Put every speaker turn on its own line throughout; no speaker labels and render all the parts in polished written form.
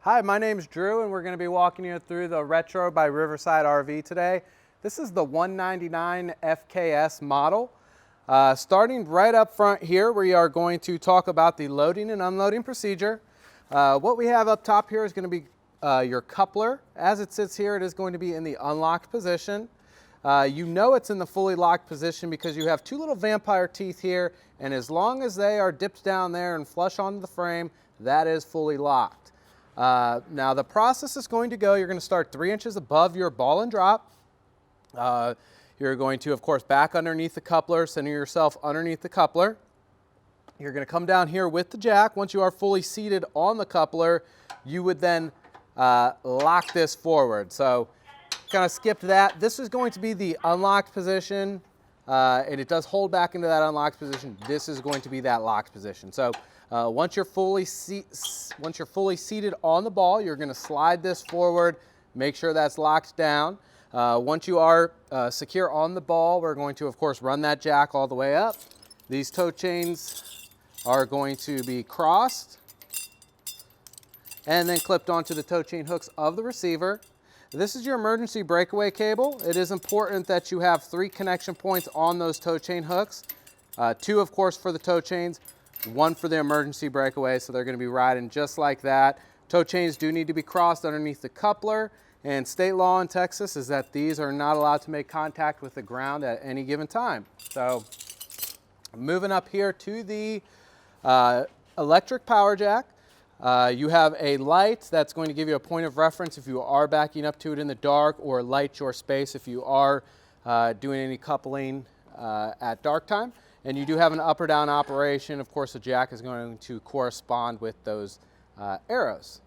Hi, my name's Drew and we're going to be walking you through the Retro by Riverside RV today. This is the 199 FKS model. Starting right up front here, we are going to talk about the loading and unloading procedure. What we have up top here is going to be your coupler. As it sits here, it is going to be in the unlocked position. You know it's in the fully locked position because you have two little vampire teeth here, and as long as they are dipped down there and flush onto the frame, that is fully locked. Now the process is going to go, you're going to start 3 inches above your ball and drop. You're going to, of course, back underneath the coupler, center yourself underneath the coupler. You're going to come down here with the jack. Once you are fully seated on the coupler, you would then lock this forward. So kind of skipped that. This is going to be the unlocked position, and it does hold back into that unlocked position. This is going to be that locked position. So once you're fully seated on the ball, you're going to slide this forward, make sure that's locked down. Once you are secure on the ball, we're going to, of course, run that jack all the way up. These tow chains are going to be crossed and then clipped onto the tow chain hooks of the receiver. This is your emergency breakaway cable. It is important that you have 3 connection points on those tow chain hooks. 2, of course, for the tow chains, 1 for the emergency breakaway, so they're going to be riding just like that. Tow chains do need to be crossed underneath the coupler, and state law in Texas is that these are not allowed to make contact with the ground at any given time. So moving up here to the electric power jack, you have a light that's going to give you a point of reference if you are backing up to it in the dark, or light your space if you are doing any coupling at dark time. And you do have an up or down operation. Of course, the jack is going to correspond with those arrows.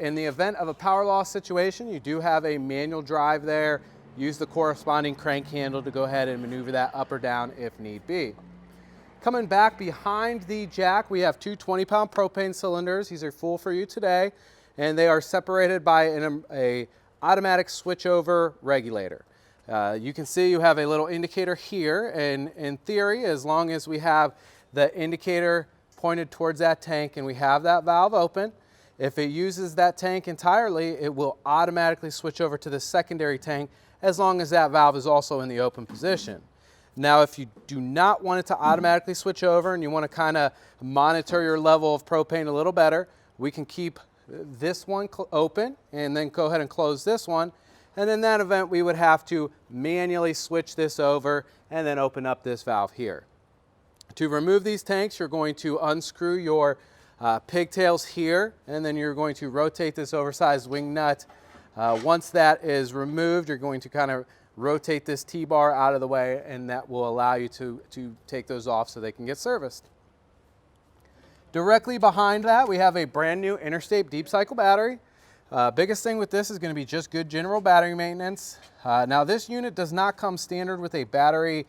In the event of a power loss situation, you do have a manual drive there. Use the corresponding crank handle to go ahead and maneuver that up or down if need be. Coming back behind the jack, we have 2 20-pound propane cylinders. These are full for you today, and they are separated by an automatic switchover regulator. You can see you have a little indicator here, and in theory, as long as we have the indicator pointed towards that tank and we have that valve open, if it uses that tank entirely, it will automatically switch over to the secondary tank as long as that valve is also in the open position. Now, if you do not want it to automatically switch over and you want to kind of monitor your level of propane a little better, we can keep this one open and then go ahead and close this one. And in that event, we would have to manually switch this over and then open up this valve here. To remove these tanks, you're going to unscrew your pigtails here, and then you're going to rotate this oversized wing nut. Once that is removed, you're going to kind of rotate this T-bar out of the way, and that will allow you to take those off so they can get serviced. Directly behind that, we have a brand new Interstate deep cycle battery. Biggest thing with this is going to be just good general battery maintenance. Now this unit does not come standard with a battery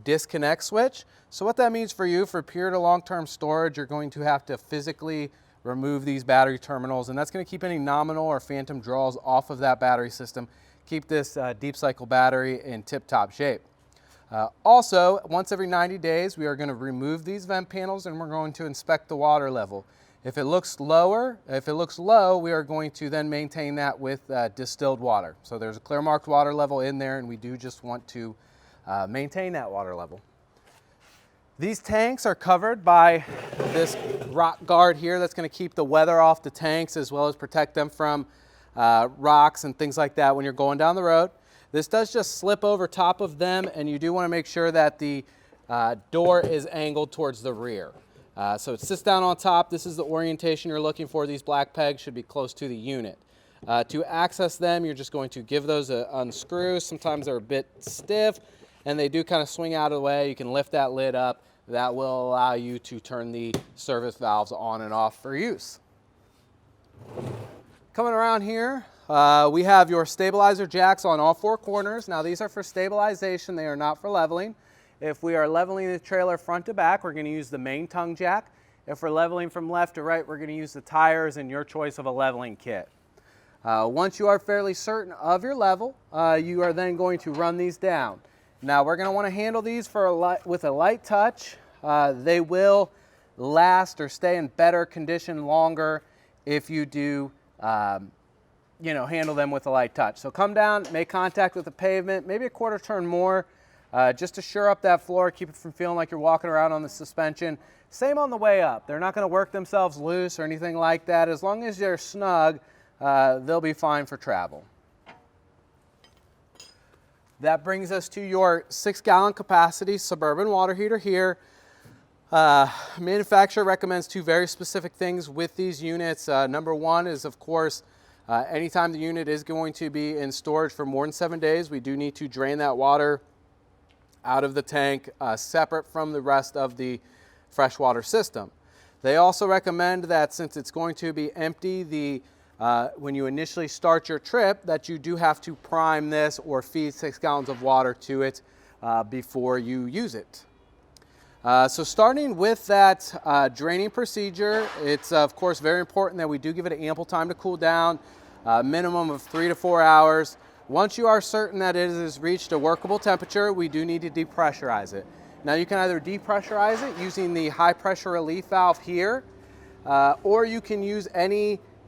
disconnect switch. So what that means for you, for period of long-term storage, you're going to have to physically remove these battery terminals, and that's going to keep any nominal or phantom draws off of that battery system. Keep this deep cycle battery in tip-top shape. Also, once every 90 days, we are going to remove these vent panels and we're going to inspect the water level. If it looks low, we are going to then maintain that with distilled water. So there's a clear marked water level in there, and we do just want to maintain that water level. These tanks are covered by this rock guard here that's going to keep the weather off the tanks as well as protect them from rocks and things like that when you're going down the road. This does just slip over top of them, and you do want to make sure that the door is angled towards the rear. So it sits down on top. This is the orientation you're looking for. These black pegs should be close to the unit. To access them, you're just going to give those an unscrew. Sometimes they're a bit stiff, and they do kind of swing out of the way. You can lift that lid up. That will allow you to turn the service valves on and off for use. Coming around here, we have your stabilizer jacks on all 4 corners. Now these are for stabilization. They are not for leveling. If we are leveling the trailer front to back, we're going to use the main tongue jack. If we're leveling from left to right, we're going to use the tires and your choice of a leveling kit. Once you are fairly certain of your level, you are then going to run these down. Now we're going to want to handle these with a light touch. They will last or stay in better condition longer if you do you know, handle them with a light touch. So come down, make contact with the pavement, maybe a quarter turn more, just to shore up that floor, keep it from feeling like you're walking around on the suspension. Same on the way up. They're not going to work themselves loose or anything like that. As long as they're snug, they'll be fine for travel. That brings us to your 6-gallon capacity Suburban water heater here. Manufacturer recommends 2 very specific things with these units. Number 1 is, of course, anytime the unit is going to be in storage for more than 7 days, we do need to drain that water out of the tank separate from the rest of the freshwater system. They also recommend that since it's going to be empty, when you initially start your trip, that you do have to prime this or feed 6 gallons of water to it before you use it. So starting with that draining procedure, it's of course very important that we do give it ample time to cool down, minimum of 3 to 4 hours. Once you are certain that it has reached a workable temperature, we do need to depressurize it. Now you can either depressurize it using the high pressure relief valve here, or you can use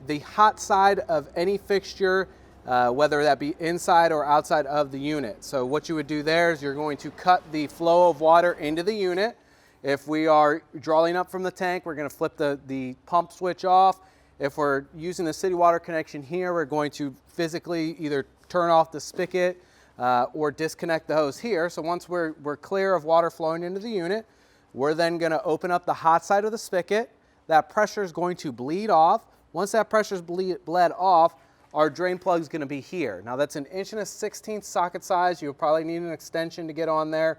the hot side of any fixture, whether that be inside or outside of the unit. So what you would do there is you're going to cut the flow of water into the unit. If we are drawing up from the tank, we're going to flip the pump switch off. If we're using the city water connection here, we're going to physically either turn off the spigot or disconnect the hose here. So once we're clear of water flowing into the unit, we're then going to open up the hot side of the spigot. That pressure is going to bleed off. Once that pressure's bled off, our drain plug is going to be here. Now that's an 1 1/16 socket size. You'll probably need an extension to get on there.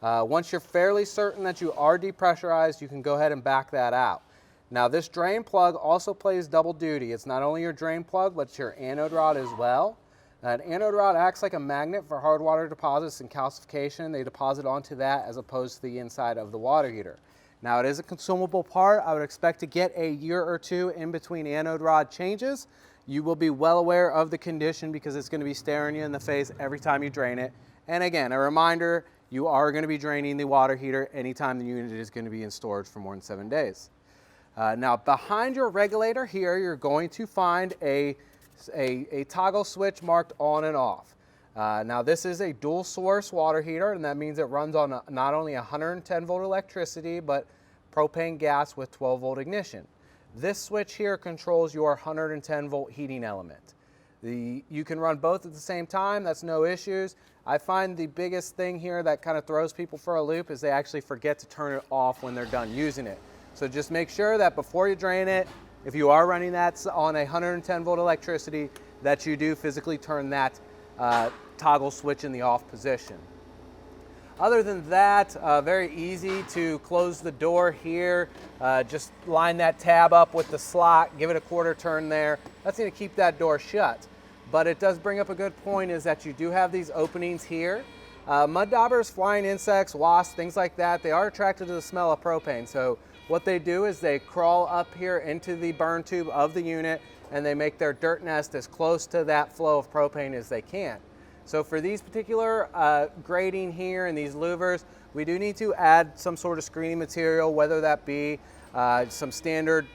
Once you're fairly certain that you are depressurized, you can go ahead and back that out. Now this drain plug also plays double duty. It's not only your drain plug, but it's your anode rod as well. An anode rod acts like a magnet for hard water deposits and calcification. They deposit onto that as opposed to the inside of the water heater. Now it is a consumable part. I would expect to get a year or 2 in between anode rod changes. You will be well aware of the condition because it's going to be staring you in the face every time you drain it. And again, a reminder, you are going to be draining the water heater anytime the unit is going to be in storage for more than 7 days. Now behind your regulator here, you're going to find a toggle switch marked on and off. Now this is a dual source water heater, and that means it runs on not only 110 volt electricity, but propane gas with 12 volt ignition. This switch here controls your 110 volt heating element. You can run both at the same time, that's no issues. I find the biggest thing here that kind of throws people for a loop is they actually forget to turn it off when they're done using it. So just make sure that before you drain it, if you are running that on 110 volt electricity, that you do physically turn that toggle switch in the off position. Other than that, very easy to close the door here. Just line that tab up with the slot, give it a quarter turn there. That's going to keep that door shut. But it does bring up a good point is that you do have these openings here. Mud daubers, flying insects, wasps, things like that, they are attracted to the smell of propane. So what they do is they crawl up here into the burn tube of the unit and they make their dirt nest as close to that flow of propane as they can. So for these particular grading here and these louvers, we do need to add some sort of screening material, whether that be some standard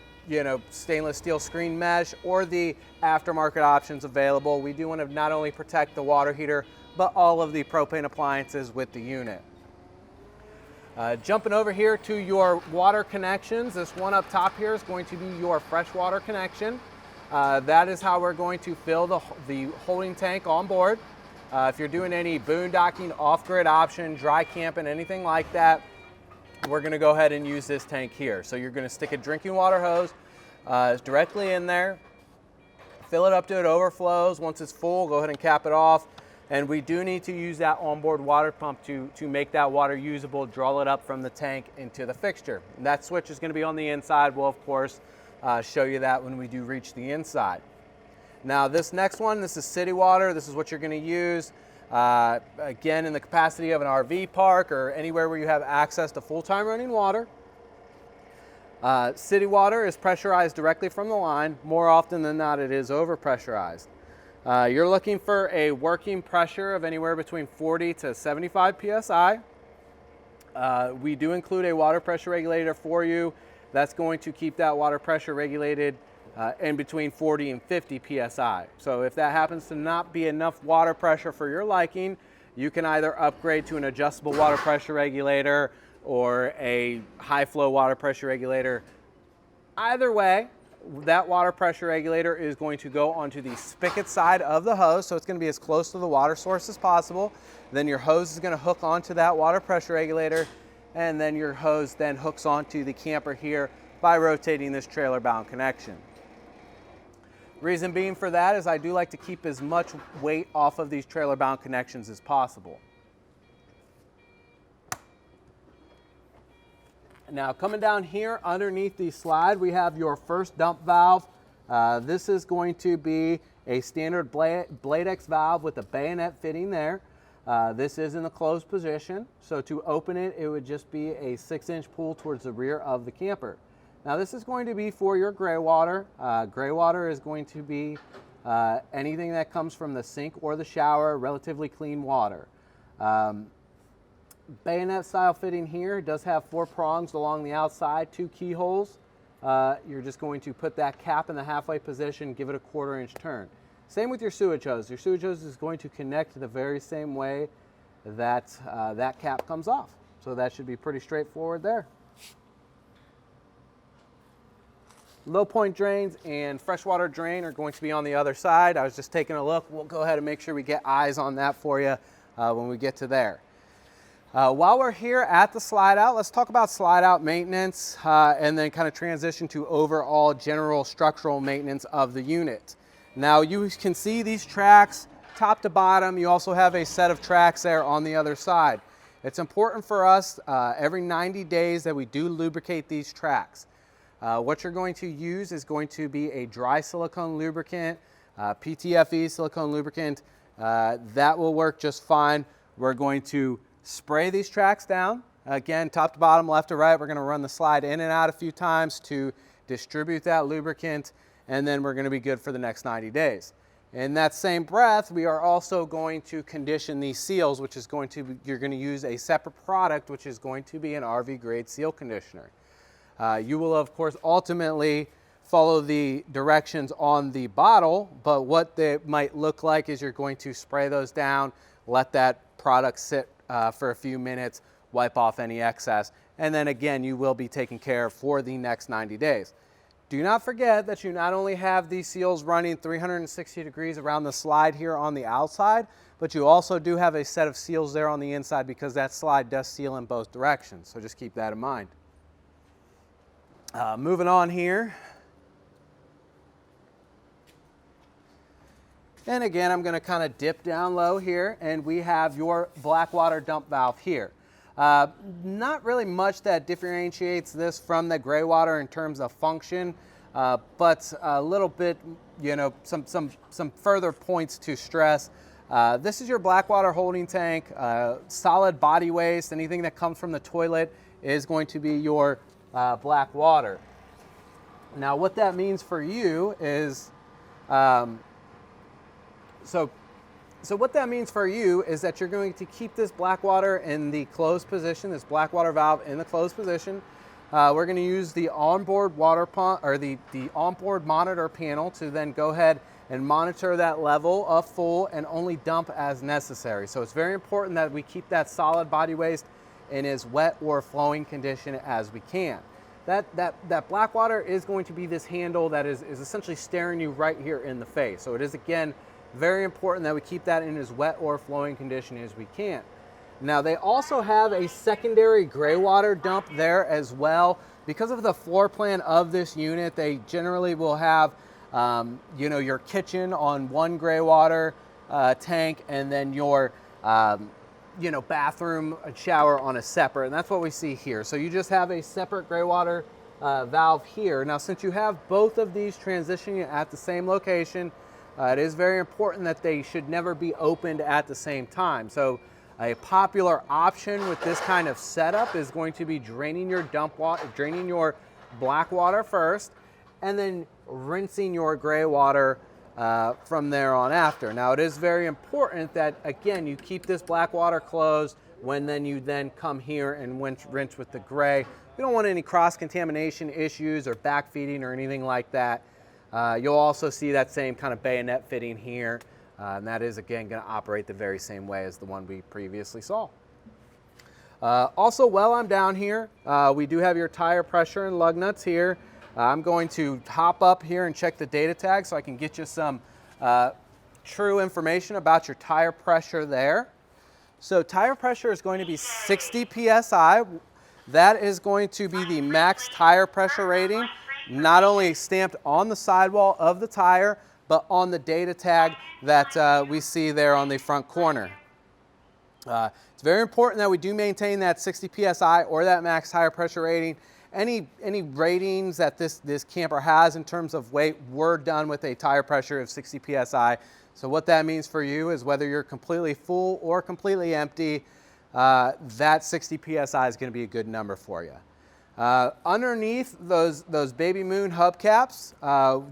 stainless steel screen mesh or the aftermarket options available. We do want to not only protect the water heater, but all of the propane appliances with the unit. Jumping over here to your water connections, this one up top here is going to be your freshwater connection. That is how we're going to fill the holding tank on board. If you're doing any boondocking, off-grid option, dry camping, anything like that, we're going to go ahead and use this tank here. So you're going to stick a drinking water hose directly in there, fill it up till it overflows. Once it's full, go ahead and cap it off. And we do need to use that onboard water pump to make that water usable, draw it up from the tank into the fixture. And that switch is going to be on the inside. We'll, of course, show you that when we do reach the inside. Now this next one, this is city water. This is what you're going to use. Again, in the capacity of an RV park or anywhere where you have access to full-time running water. City water is pressurized directly from the line. More often than not, it is overpressurized. You're looking for a working pressure of anywhere between 40 to 75 psi. We do include a water pressure regulator for you. That's going to keep that water pressure regulated in between 40 and 50 PSI. So if that happens to not be enough water pressure for your liking, you can either upgrade to an adjustable water pressure regulator or a high flow water pressure regulator. Either way, that water pressure regulator is going to go onto the spigot side of the hose, so it's going to be as close to the water source as possible. Then your hose is going to hook onto that water pressure regulator, and then your hose then hooks onto the camper here by rotating this trailer bound connection. Reason being for that is I do like to keep as much weight off of these trailer bound connections as possible. Now coming down here underneath the slide, we have your first dump valve. This is going to be a standard blade X valve with a bayonet fitting there. This is in the closed position, so to open it, it would just be a 6-inch pull towards the rear of the camper. Now this is going to be for your gray water. Gray water is going to be anything that comes from the sink or the shower, relatively clean water. Bayonet style fitting here does have 4 prongs along the outside, 2 keyholes. You're just going to put that cap in the halfway position, give it a 1/4 inch turn. Same with your sewage hose. Your sewage hose is going to connect the very same way that that cap comes off. So that should be pretty straightforward there. Low point drains and freshwater drain are going to be on the other side. I was just taking a look. We'll go ahead and make sure we get eyes on that for you when we get to there. While we're here at the slide out, let's talk about slide out maintenance and then kind of transition to overall general structural maintenance of the unit. Now you can see these tracks top to bottom. You also have a set of tracks there on the other side. It's important for us every 90 days that we do lubricate these tracks. What you're going to use is going to be a dry silicone lubricant, PTFE silicone lubricant. That will work just fine. We're going to spray these tracks down. Again, top to bottom, left to right. We're going to run the slide in and out a few times to distribute that lubricant, and then we're going to be good for the next 90 days. In that same breath, we are also going to condition these seals, which is going to be, you're going to use a separate product, which is going to be an RV grade seal conditioner. You will, of course, ultimately follow the directions on the bottle, but what they might look like is you're going to spray those down, let that product sit for a few minutes, wipe off any excess, and then again, you will be taken care of for the next 90 days. Do not forget that you not only have these seals running 360 degrees around the slide here on the outside, but you also do have a set of seals there on the inside because that slide does seal in both directions, so just keep that in mind. Moving on here. And again, I'm going to kind of dip down low here, and we have your black water dump valve here. Not really much that differentiates this from the gray water in terms of function, but a little bit, you know, some further points to stress. This is your black water holding tank. Solid body waste, anything that comes from the toilet is going to be your black water. Now what that means for you is, so what that means for you is that you're going to keep this black water in the closed position, this black water valve in the closed position. We're going to use the onboard water pump or the onboard monitor panel to then go ahead and monitor that level of full and only dump as necessary. So it's very important that we keep that solid body waste in as wet or flowing condition as we can. That black water is going to be this handle that is essentially staring you right here in the face. So it is, again, very important that we keep that in as wet or flowing condition as we can. Now they also have a secondary gray water dump there as well. Because of the floor plan of this unit, they generally will have you know, your kitchen on one gray water tank, and then your you know, bathroom and shower on a separate, and that's what we see here. So you just have a separate gray water valve here. Now since you have both of these transitioning at the same location, it is very important that they should never be opened at the same time. So a popular option with this kind of setup is going to be draining your draining your black water first, and then rinsing your gray water from there on after. Now it is very important that, again, you keep this black water closed when you then come here and rinse with the gray. We don't want any cross-contamination issues or backfeeding or anything like that. You'll also see that same kind of bayonet fitting here, and that is again going to operate the very same way as the one we previously saw. Also, while I'm down here, we do have your tire pressure and lug nuts here. I'm going to hop up here and check the data tag so I can get you some true information about your tire pressure there. So tire pressure is going to be 60 PSI. That is going to be the max tire pressure rating, not only stamped on the sidewall of the tire, but on the data tag that we see there on the front corner. It's very important that we do maintain that 60 PSI or that max tire pressure rating. Any ratings that this camper has in terms of weight were done with a tire pressure of 60 PSI. So what that means for you is whether you're completely full or completely empty, that 60 PSI is going to be a good number for you. Underneath those Baby Moon hubcaps,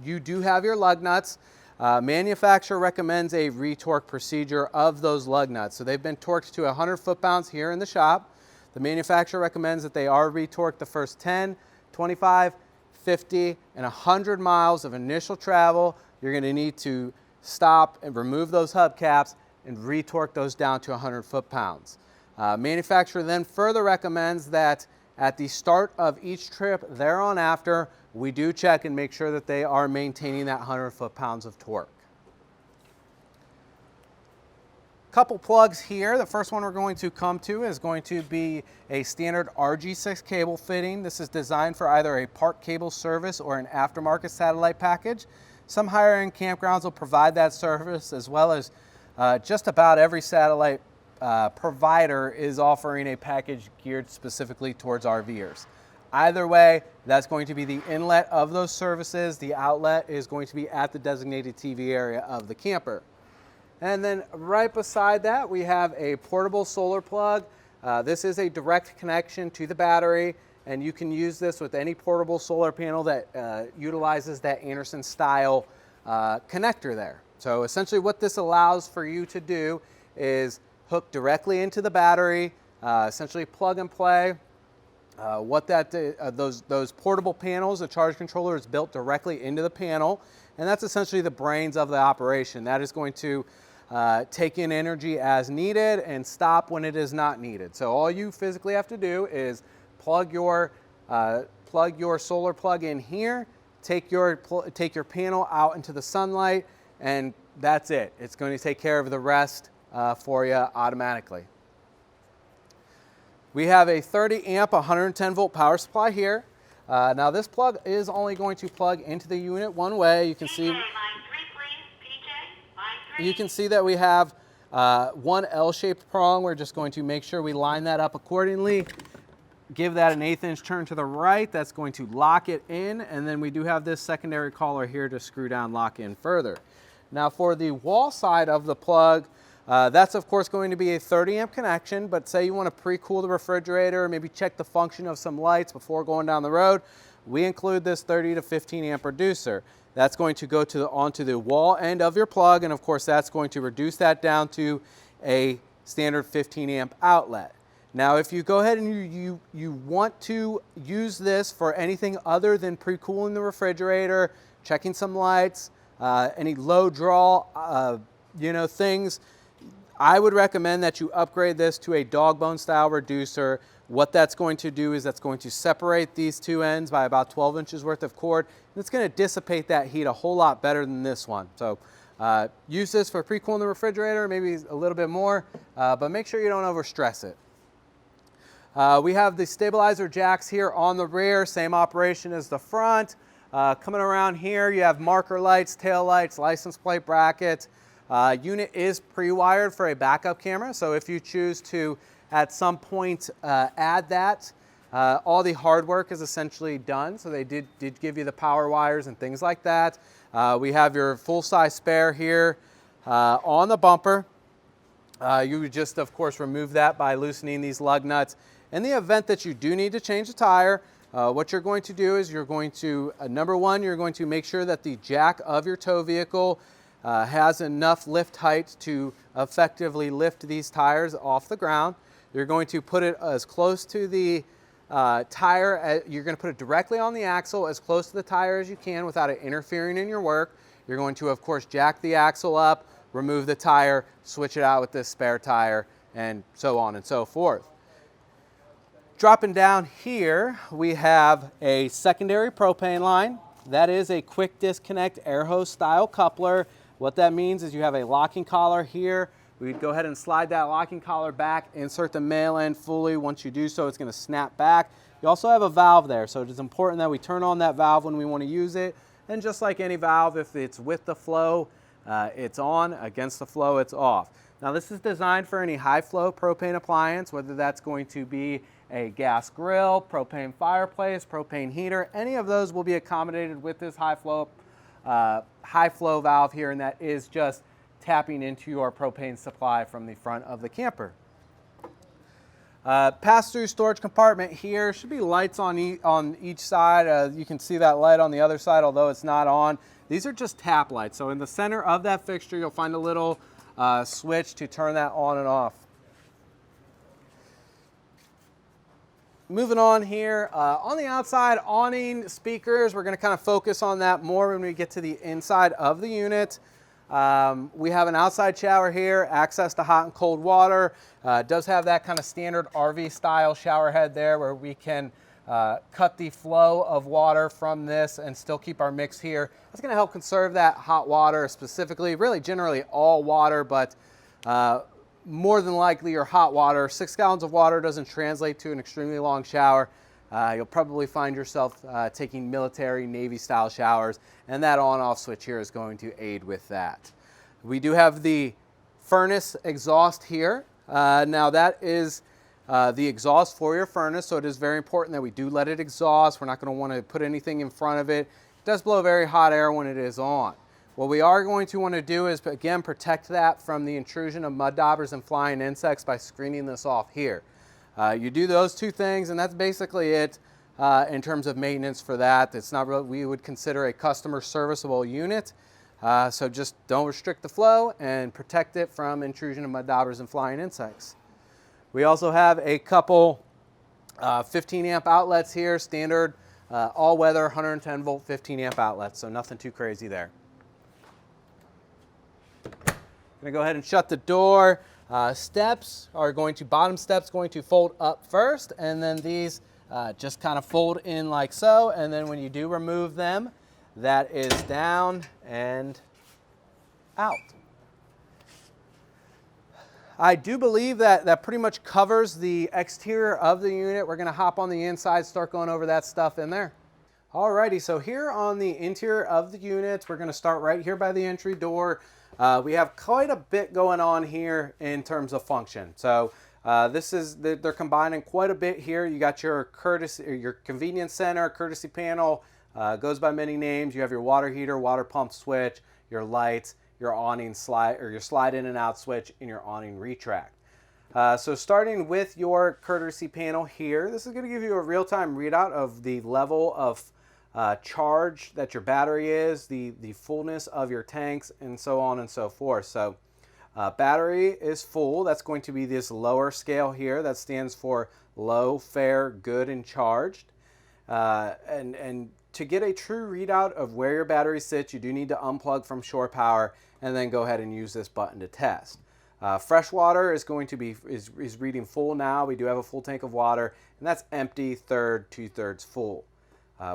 you do have your lug nuts. Manufacturer recommends a retorque procedure of those lug nuts. So they've been torqued to 100 foot-pounds here in the shop. The manufacturer recommends that they are retorqued the first 10, 25, 50, and 100 miles of initial travel. You're going to need to stop and remove those hubcaps and retorque those down to 100 foot-pounds. Manufacturer then further recommends that at the start of each trip thereon after, we do check and make sure that they are maintaining that 100 foot-pounds of torque. Couple plugs here. The first one we're going to come to is going to be a standard RG6 cable fitting. This is designed for either a park cable service or an aftermarket satellite package. Some higher-end campgrounds will provide that service, as well as just about every satellite provider is offering a package geared specifically towards RVers. Either way, that's going to be the inlet of those services. The outlet is going to be at the designated TV area of the camper. And then right beside that, we have a portable solar plug. This is a direct connection to the battery, and you can use this with any portable solar panel that utilizes that Anderson style connector there. So essentially what this allows for you to do is hook directly into the battery, essentially plug and play. Those portable panels, the charge controller is built directly into the panel, and that's essentially the brains of the operation. That is going to take in energy as needed and stop when it is not needed. So all you physically have to do is plug your solar plug in here, take your panel out into the sunlight, and that's it. It's going to take care of the rest for you automatically. We have a 30 amp 110 volt power supply here. Now this plug is only going to plug into the unit one way. You can see that we have one L-shaped prong. We're just going to make sure we line that up accordingly. Give that an 1/8 inch turn to the right. That's going to lock it in, and then we do have this secondary collar here to screw down, lock in further. Now for the wall side of the plug, that's of course going to be a 30 amp connection, but say you want to pre-cool the refrigerator, maybe check the function of some lights before going down the road, we include this 30 to 15 amp reducer. That's going to go onto the wall end of your plug, and of course that's going to reduce that down to a standard 15 amp outlet. Now if you go ahead and you want to use this for anything other than pre-cooling the refrigerator, checking some lights, any low draw things, I would recommend that you upgrade this to a dog bone style reducer. What that's going to do is that's going to separate these two ends by about 12 inches worth of cord, and it's going to dissipate that heat a whole lot better than this one. So use this for pre-cooling the refrigerator, maybe a little bit more, but make sure you don't overstress it. We have the stabilizer jacks here on the rear, same operation as the front. Coming around here, you have marker lights, tail lights, license plate bracket. Unit is pre-wired for a backup camera, so if you choose to at some point add that, all the hard work is essentially done. So they did give you the power wires and things like that. We have your full-size spare here on the bumper. You would just of course remove that by loosening these lug nuts. In the event that you do need to change the tire, what you're going to do is you're going to, number one, you're going to make sure that the jack of your tow vehicle has enough lift height to effectively lift these tires off the ground. You're going to put it as close to the tire, you're going to put it directly on the axle as close to the tire as you can without it interfering in your work. You're going to, of course, jack the axle up, remove the tire, switch it out with this spare tire, and so on and so forth. Dropping down here, we have a secondary propane line. That is a quick disconnect air hose style coupler. What that means is you have a locking collar here. We'd go ahead and slide that locking collar back, insert the male end fully. Once you do so, it's going to snap back. You also have a valve there, so it is important that we turn on that valve when we want to use it. And just like any valve, if it's with the flow, it's on. Against the flow, it's off. Now this is designed for any high flow propane appliance, whether that's going to be a gas grill, propane fireplace, propane heater. Any of those will be accommodated with this high flow valve here, and that is just tapping into your propane supply from the front of the camper. Pass-through storage compartment here. Should be lights on each side. You can see that light on the other side, although it's not on. These are just tap lights. So in the center of that fixture, you'll find a little switch to turn that on and off. Moving on here, on the outside, awning, speakers. We're going to kind of focus on that more when we get to the inside of the unit. We have an outside shower here, access to hot and cold water. It does have that kind of standard RV style shower head there where we can cut the flow of water from this and still keep our mix here. That's going to help conserve that hot water specifically, really generally all water, but more than likely your hot water. 6 gallons of water doesn't translate to an extremely long shower. You'll probably find yourself taking military, Navy style showers, and that on-off switch here is going to aid with that. We do have the furnace exhaust here. Now that is the exhaust for your furnace, so it is very important that we do let it exhaust. We're not going to want to put anything in front of it. It does blow very hot air when it is on. What we are going to want to do is, again, protect that from the intrusion of mud daubers and flying insects by screening this off here. You do those two things, and that's basically it in terms of maintenance for that. It's not really, we would consider a customer serviceable unit. So just don't restrict the flow and protect it from intrusion of mud daubers and flying insects. We also have a couple 15 amp outlets here, standard all-weather 110 volt 15 amp outlets, so nothing too crazy there. Gonna go ahead and shut the door. Steps are bottom steps going to fold up first, and then these just kind of fold in like so, and then when you do remove them, that is down and out. I do believe that pretty much covers the exterior of the unit. We're gonna hop on the inside, start going over that stuff in there. Alrighty, so here on the interior of the unit, we're gonna start right here by the entry door. We have quite a bit going on here in terms of function. So they're combining quite a bit here. You got your convenience center, courtesy panel, goes by many names. You have your water heater, water pump switch, your lights, your awning slide, or your slide in and out switch, and your awning retract. So starting with your courtesy panel here, this is going to give you a real-time readout of the level of charge that your battery is, the fullness of your tanks, and so on and so forth. So battery is full. That's going to be this lower scale here. That stands for low, fair, good, and charged. And to get a true readout of where your battery sits, you do need to unplug from shore power and then go ahead and use this button to test. Fresh water is going to be is reading full now. We do have a full tank of water, and that's empty, two-thirds full.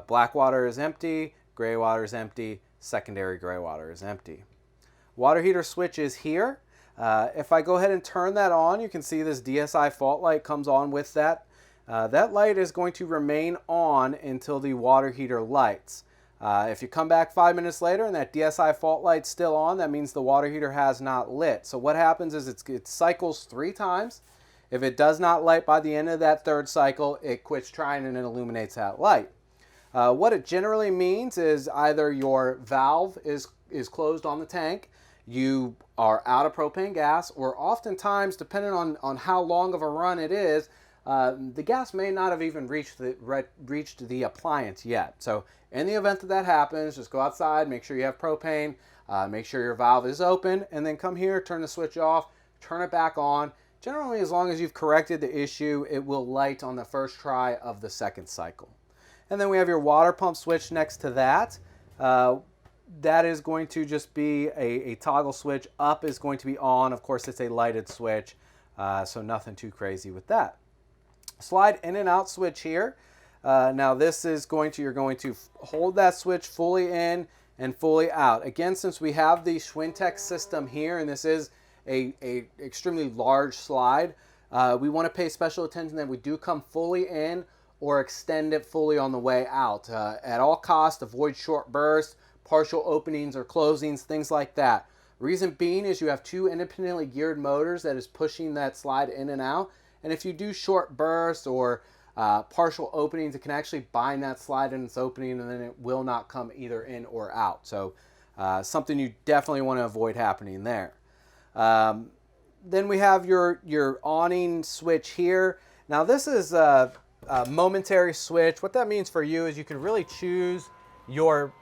Black water is empty, gray water is empty, secondary gray water is empty. Water heater switch is here. If I go ahead and turn that on, you can see this DSI fault light comes on with that. That light is going to remain on until the water heater lights. If you come back 5 minutes later and that DSI fault light's still on, that means the water heater has not lit. So what happens is it cycles 3 times. If it does not light by the end of that 3rd cycle, it quits trying and it illuminates that light. What it generally means is either your valve is closed on the tank, you are out of propane gas, or oftentimes, depending on how long of a run it is, the gas may not have even reached the appliance yet. So in the event that happens, just go outside, make sure you have propane, make sure your valve is open, and then come here, turn the switch off, turn it back on, Generally, as long as you've corrected the issue, it will light on the first try of the second cycle. And then we have your water pump switch next to that. That is going to just be a toggle switch. Up is going to be on. Of course, it's a lighted switch, so nothing too crazy with that. Slide in and out switch here. Now this is you're going to hold that switch fully in and fully out. Again, since we have the Schwintek system here, and this is a extremely large slide, we want to pay special attention that we do come fully in or extend it fully on the way out. At all costs, avoid short bursts, partial openings or closings, things like that. Reason being is you have two independently geared motors that is pushing that slide in and out. And if you do short bursts or partial openings, it can actually bind that slide in its opening, and then it will not come either in or out. So something you definitely want to avoid happening there. Then we have your awning switch here. Now this is a momentary switch. What that means for you is you can really choose your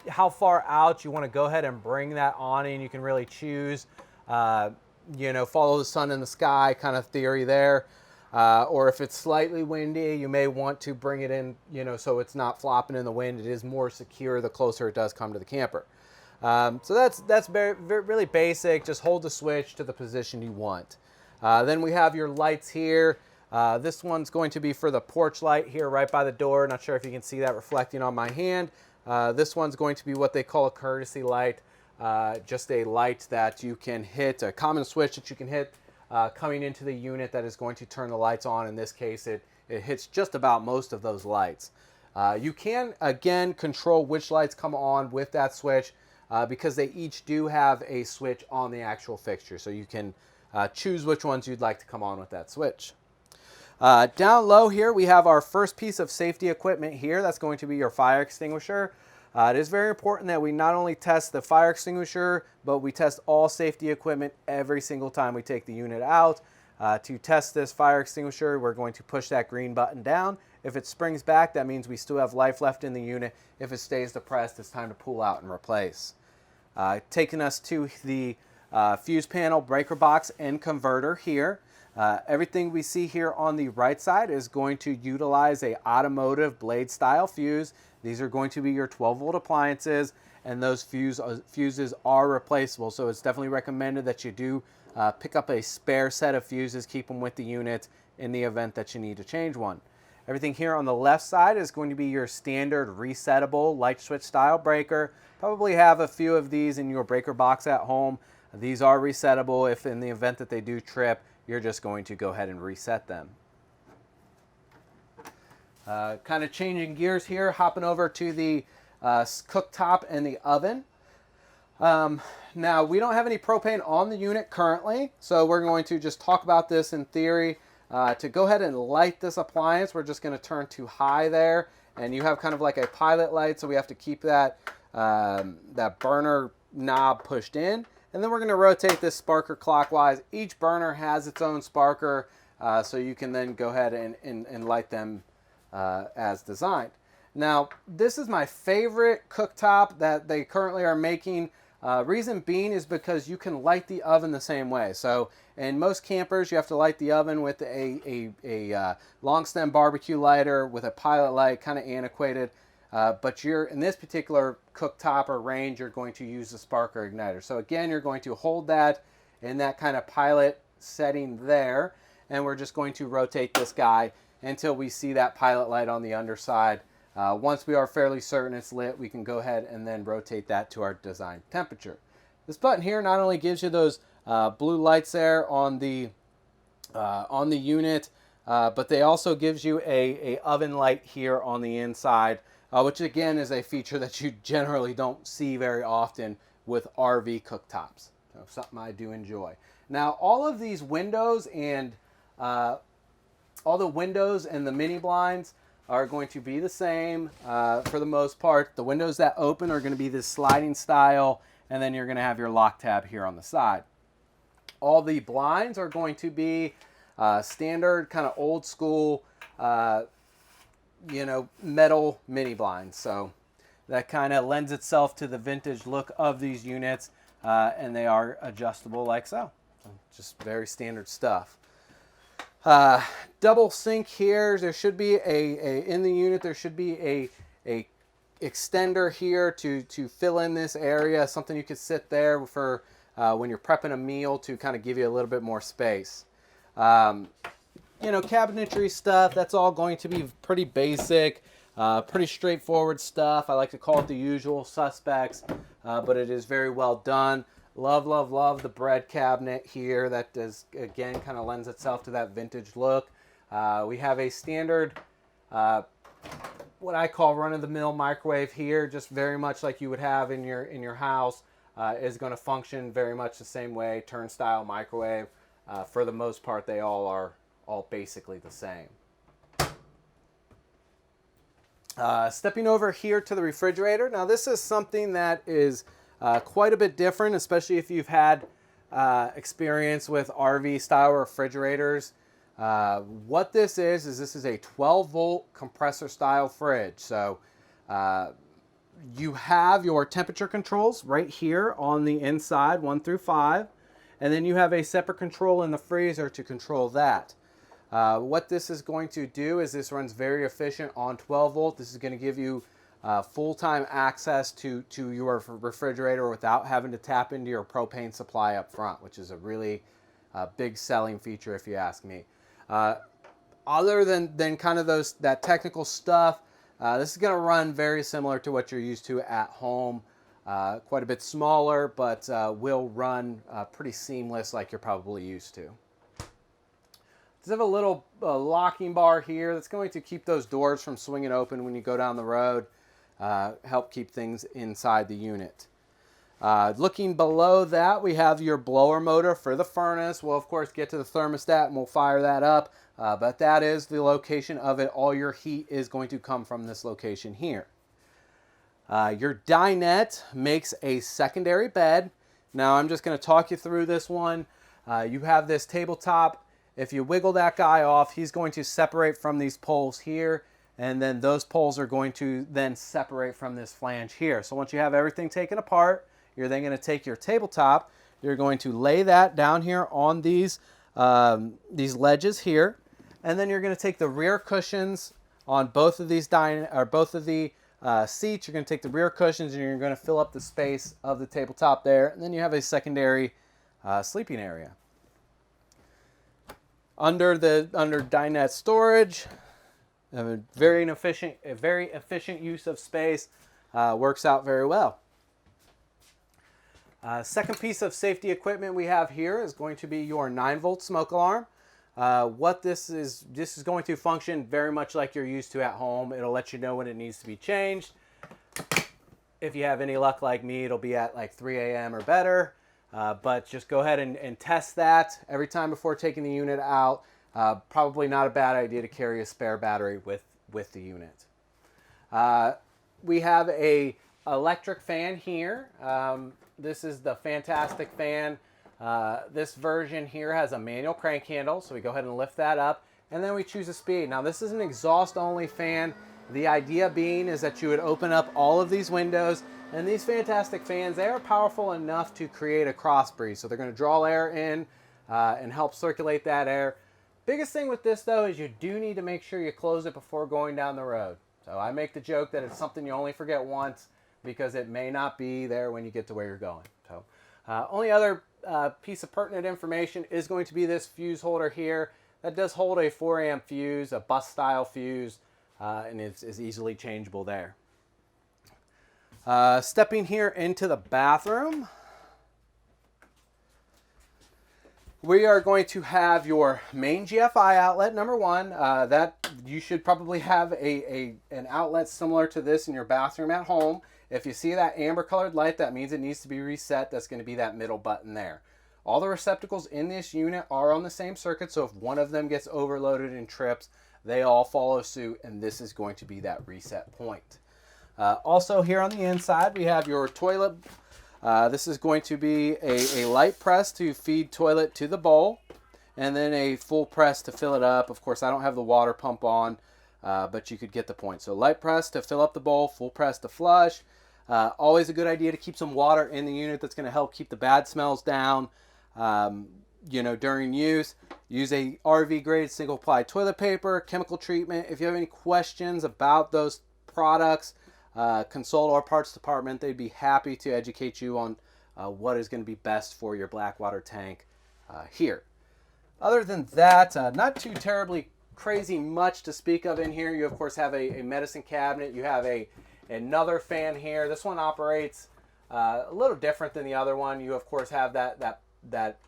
how far out you want to go ahead and bring that awning. You can really choose, you know, follow the sun in the sky kind of theory there. Or if it's slightly windy, you may want to bring it in, you know, so it's not flopping in the wind. It is more secure the closer it does come to the camper. So that's really basic. Just hold the switch to the position you want. Then we have your lights here. This one's going to be for the porch light here right by the door. Not sure if you can see that reflecting on my hand. This one's going to be what they call a courtesy light. Just a light that you can hit, a common switch that you can hit coming into the unit that is going to turn the lights on. In this case, it hits just about most of those lights. You can, again, control which lights come on with that switch because they each do have a switch on the actual fixture. So you can choose which ones you'd like to come on with that switch. Down low here, we have our first piece of safety equipment here. That's going to be your fire extinguisher. It is very important that we not only test the fire extinguisher, but we test all safety equipment every single time we take the unit out. To test this fire extinguisher, we're going to push that green button down. If it springs back, that means we still have life left in the unit. If it stays depressed, it's time to pull out and replace. Taking us to the fuse panel, breaker box, and converter here. Everything we see here on the right side is going to utilize a automotive blade style fuse. These are going to be your 12-volt appliances, and those fuses are replaceable. So it's definitely recommended that you do pick up a spare set of fuses, keep them with the unit in the event that you need to change one. Everything here on the left side is going to be your standard resettable light switch style breaker. Probably have a few of these in your breaker box at home. These are resettable. If in the event that they do trip, you're just going to go ahead and reset them. Kind of changing gears here, hopping over to the cooktop and the oven. Now, we don't have any propane on the unit currently, so we're going to just talk about this in theory. To go ahead and light this appliance, we're just going to turn to high there, and you have kind of like a pilot light, so we have to keep that, that burner knob pushed in. And then we're going to rotate this sparker clockwise. Each burner has its own sparker, so you can then go ahead and light them as designed. Now, this is my favorite cooktop that they currently are making. Reason being is because you can light the oven the same way. So in most campers, you have to light the oven with a long stem barbecue lighter with a pilot light, kind of antiquated. But in this particular cooktop or range, you're going to use the sparker igniter. So again, you're going to hold that in that kind of pilot setting there, and we're just going to rotate this guy until we see that pilot light on the underside. Once we are fairly certain it's lit, we can go ahead and then rotate that to our design temperature. This button here not only gives you those blue lights there on the unit, but they also gives you a oven light here on the inside, which again is a feature that you generally don't see very often with RV cooktops. So something I do enjoy. Now, all of these windows and all the windows and the mini blinds are going to be the same for the most part. The windows that open are going to be this sliding style, and then you're going to have your lock tab here on the side. All the blinds are going to be standard kind of old school metal mini blinds. So that kind of lends itself to the vintage look of these units, and they are adjustable like so. Just very standard stuff. Double sink here. There should be in the unit, there should be a extender here to fill in this area, something you could sit there for when you're prepping a meal to kind of give you a little bit more space. You know, cabinetry stuff, that's all going to be pretty basic, pretty straightforward stuff. I like to call it the usual suspects, but it is very well done. Love, love, love the bread cabinet here. That does, again, kind of lends itself to that vintage look. We have a standard, what I call run-of-the-mill microwave here, just very much like you would have in your house. Is going to function very much the same way, turnstile microwave. For the most part, they all are basically the same. Stepping over here to the refrigerator. Now, this is something that is quite a bit different, especially if you've had experience with RV-style refrigerators. What this is this is a 12-volt compressor-style fridge. So you have your temperature controls right here on the inside, 1 through 5. And then you have a separate control in the freezer to control that. What this is going to do is this runs very efficient on 12 volt. This is going to give you full-time access to your refrigerator without having to tap into your propane supply up front, which is a really big selling feature if you ask me. Other than kind of that technical stuff, this is going to run very similar to what you're used to at home. Quite a bit smaller, but will run pretty seamless like you're probably used to. Does have a little locking bar here that's going to keep those doors from swinging open when you go down the road, help keep things inside the unit. Looking below that, we have your blower motor for the furnace. We'll, of course, get to the thermostat and we'll fire that up, but that is the location of it. All your heat is going to come from this location here. Your dinette makes a secondary bed. Now, I'm just going to talk you through this one. You have this tabletop. If you wiggle that guy off, he's going to separate from these poles here, and then those poles are going to then separate from this flange here. So once you have everything taken apart, you're then going to take your tabletop, you're going to lay that down here on these ledges here, and then you're going to take the rear cushions on both of these seats. You're going to take the rear cushions and you're going to fill up the space of the tabletop there, and then you have a secondary sleeping area. Under dinette storage, a very efficient use of space, works out very well. Second piece of safety equipment we have here is going to be your 9-volt smoke alarm. What this is going to function very much like you're used to at home. It'll let you know when it needs to be changed. If you have any luck like me, it'll be at like 3 a.m. or better. But just go ahead and test that every time before taking the unit out. Probably not a bad idea to carry a spare battery with the unit. We have a electric fan here. This is the fantastic fan. This version here has a manual crank handle, so we go ahead and lift that up, and then we choose a speed. Now, this is an exhaust-only fan. The idea being is that you would open up all of these windows, and these fantastic fans, they are powerful enough to create a cross breeze. So they're going to draw air in and help circulate that air. Biggest thing with this, though, is you do need to make sure you close it before going down the road. So I make the joke that it's something you only forget once because it may not be there when you get to where you're going. So only other piece of pertinent information is going to be this fuse holder here. That does hold a 4 amp fuse, a bus style fuse, and is easily changeable there. Stepping here into the bathroom, we are going to have your main GFI outlet, number one. That you should probably have an outlet similar to this in your bathroom at home. If you see that amber colored light, that means it needs to be reset. That's going to be that middle button there. All the receptacles in this unit are on the same circuit, so if one of them gets overloaded and trips, they all follow suit, and this is going to be that reset point. Also here on the inside, we have your toilet. This is going to be a light press to feed toilet to the bowl, and then a full press to fill it up. Of course, I don't have the water pump on, but you could get the point. So light press to fill up the bowl, full press to flush. Always a good idea to keep some water in the unit. That's going to help keep the bad smells down. during use. Use a RV grade single ply toilet paper, chemical treatment. If you have any questions about those products, consult our parts department. They'd be happy to educate you on what is going to be best for your Blackwater tank here. Other than that, not too terribly crazy much to speak of in here. You of course have a medicine cabinet. You have another fan here. This one operates a little different than the other one. You of course have that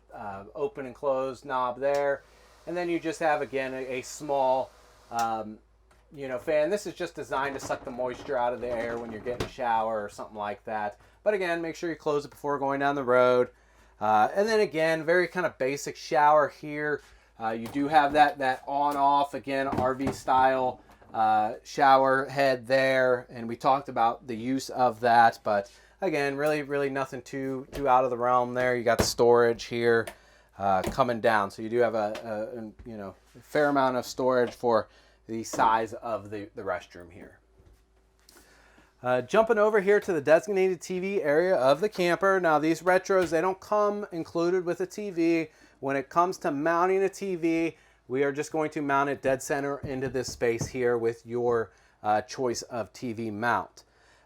open and close knob there, and then you just have again a small fan. This is just designed to suck the moisture out of the air when you're getting a shower or something like that. But again, make sure you close it before going down the road. And then again, very kind of basic shower here. You do have that on-off, again, RV style shower head there. And we talked about the use of that. But again, really nothing too out of the realm there. You got storage here coming down. So you do have a fair amount of storage for the size of the restroom here. Jumping over here to the designated TV area of the camper. Now these retros, they don't come included with a TV. When it comes to mounting a TV, we are just going to mount it dead center into this space here with your choice of TV mount.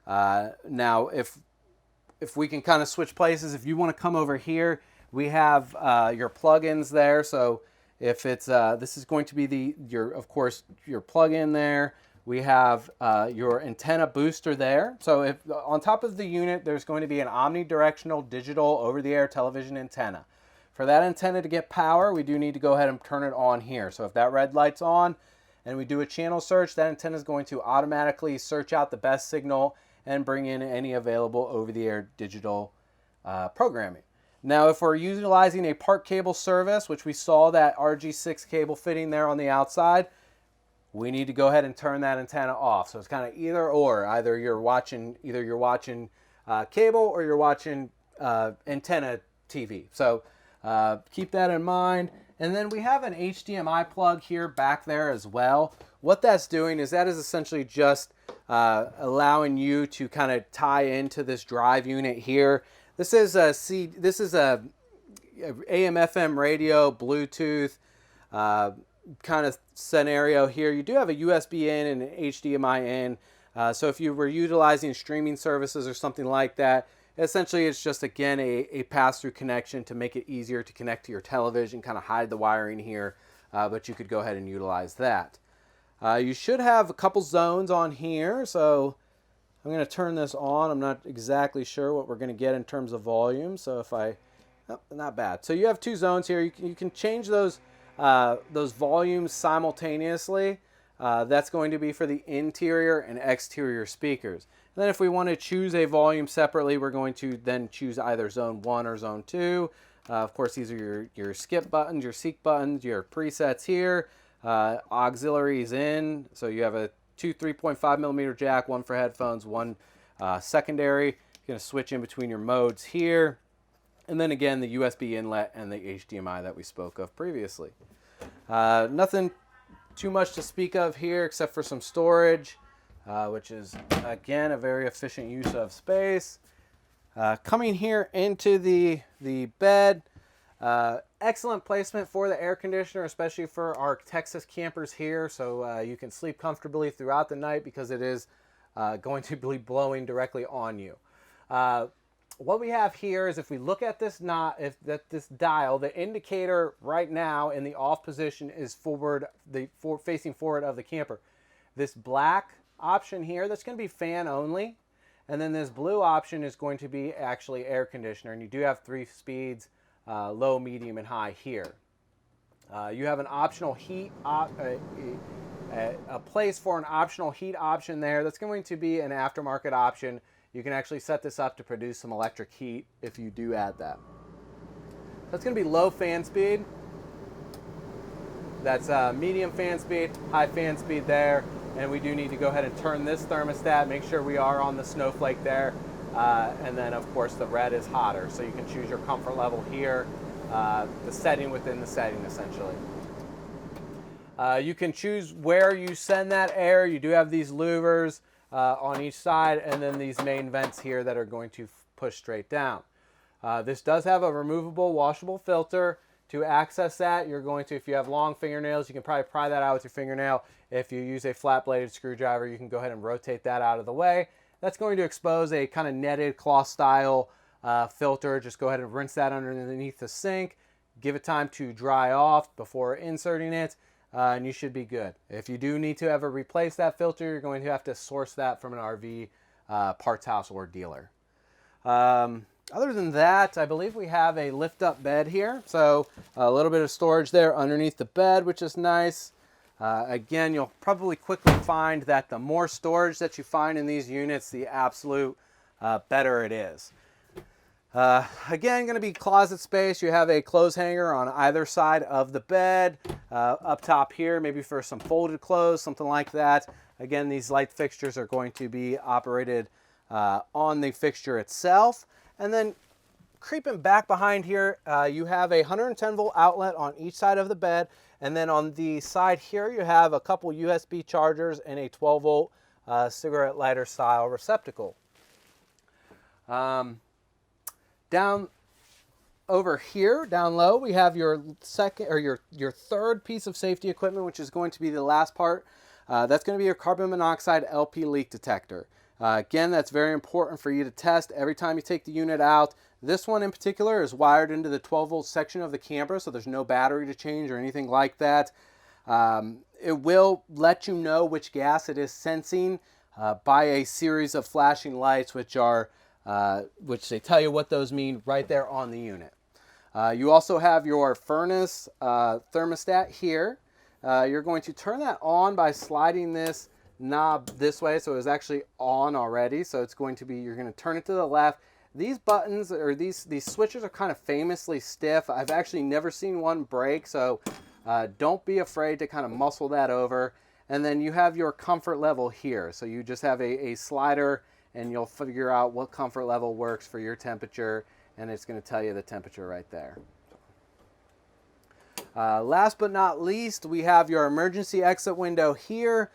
Now if we can kind of switch places, if you want to come over here, we have your plugins there. So if it's this is going to be of course your plug-in there. We have your antenna booster there. So if on top of the unit, there's going to be an omnidirectional digital over-the-air television antenna. For that antenna to get power, we do need to go ahead and turn it on here. So if that red light's on and we do a channel search, that antenna is going to automatically search out the best signal and bring in any available over-the-air digital programming. Now, if we're utilizing a part cable service, which we saw that RG6 cable fitting there on the outside, we need to go ahead and turn that antenna off. So it's kind of either or. Either you're watching cable or you're watching antenna TV. So keep that in mind. And then we have an HDMI plug here back there as well. What that's doing is that is essentially just allowing you to kind of tie into this drive unit here. This is a AM/FM radio, Bluetooth kind of scenario here. You do have a USB in and an HDMI in. So if you were utilizing streaming services or something like that, essentially it's just, again, a pass-through connection to make it easier to connect to your television, kind of hide the wiring here, but you could go ahead and utilize that. You should have a couple zones on here, so I'm going to turn this on. I'm not exactly sure what we're going to get in terms of volume, so not bad. So you have two zones here. You can change those volumes simultaneously. That's going to be for the interior and exterior speakers. And then if we want to choose a volume separately, we're going to then choose either zone 1 or zone 2. Of course, these are your skip buttons, your seek buttons, your presets here. Auxiliaries in, so you have a 2 3.5 millimeter jack, one for headphones, one secondary. You're going to switch in between your modes here. And then again, the USB inlet and the HDMI that we spoke of previously. Nothing too much to speak of here except for some storage, which is, again, a very efficient use of space. Coming here into the bed, excellent placement for the air conditioner, especially for our Texas campers here, so you can sleep comfortably throughout the night because it is going to be blowing directly on you. What we have here is, if we look at this this dial, the indicator right now in the off position is facing forward of the camper. This black option here, that's going to be fan only, and then this blue option is going to be actually air conditioner, and you do have 3 speeds, low, medium, and high here. You have an optional heat, a place for an optional heat option there. That's going to be an aftermarket option. You can actually set this up to produce some electric heat if you do add that. That's going to be low fan speed. That's medium fan speed, high fan speed there. And we do need to go ahead and turn this thermostat, make sure we are on the snowflake there. And then, of course, the red is hotter. So you can choose your comfort level here, the setting within the setting, essentially. You can choose where you send that air. You do have these louvers on each side, and then these main vents here that are going to push straight down. This does have a removable washable filter. To access that, you're going to, if you have long fingernails, you can probably pry that out with your fingernail. If you use a flat-bladed screwdriver, you can go ahead and rotate that out of the way. That's going to expose a kind of netted cloth-style filter. Just go ahead and rinse that underneath the sink. Give it time to dry off before inserting it, and you should be good. If you do need to ever replace that filter, you're going to have to source that from an RV parts house or dealer. Other than that, I believe we have a lift-up bed here. So a little bit of storage there underneath the bed, which is nice. Again, you'll probably quickly find that the more storage that you find in these units, the absolute better it is. Again, going to be closet space. You have a clothes hanger on either side of the bed. Up top here, maybe for some folded clothes, something like that. Again, these light fixtures are going to be operated on the fixture itself. And then creeping back behind here, you have a 110 volt outlet on each side of the bed. And then on the side here, you have a couple USB chargers and a 12 volt cigarette lighter style receptacle. Down over here, down low, we have your second or your third piece of safety equipment, which is going to be the last part. That's going to be your carbon monoxide LP leak detector. Again, that's very important for you to test every time you take the unit out. This one in particular is wired into the 12 volt section of the camper, so there's no battery to change or anything like that. It will let you know which gas it is sensing by a series of flashing lights, which they tell you what those mean right there on the unit. You also have your furnace thermostat here. You're going to turn that on by sliding this knob this way, so it was actually on already. So it's going to be, you're going to turn it to the left. These buttons or these switches are kind of famously stiff. I've actually never seen one break, so don't be afraid to kind of muscle that over. And then you have your comfort level here. So you just have a slider, and you'll figure out what comfort level works for your temperature, and it's going to tell you the temperature right there. Last but not least, we have your emergency exit window here.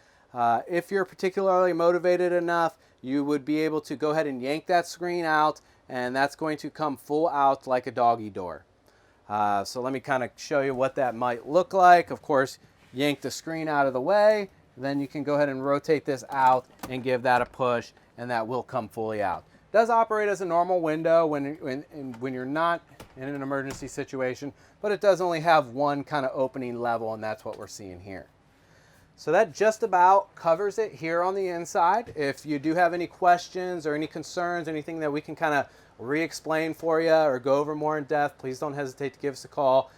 If you're particularly motivated enough, you would be able to go ahead and yank that screen out, and that's going to come full out like a doggy door. So let me kind of show you what that might look like. Of course, yank the screen out of the way, then you can go ahead and rotate this out and give that a push, and that will come fully out. It does operate as a normal window when you're not in an emergency situation, but it does only have one kind of opening level, and that's what we're seeing here. So that just about covers it here on the inside. If you do have any questions or any concerns, anything that we can kind of re-explain for you or go over more in depth, please don't hesitate to give us a call.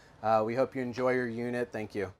We hope you enjoy your unit. Thank you.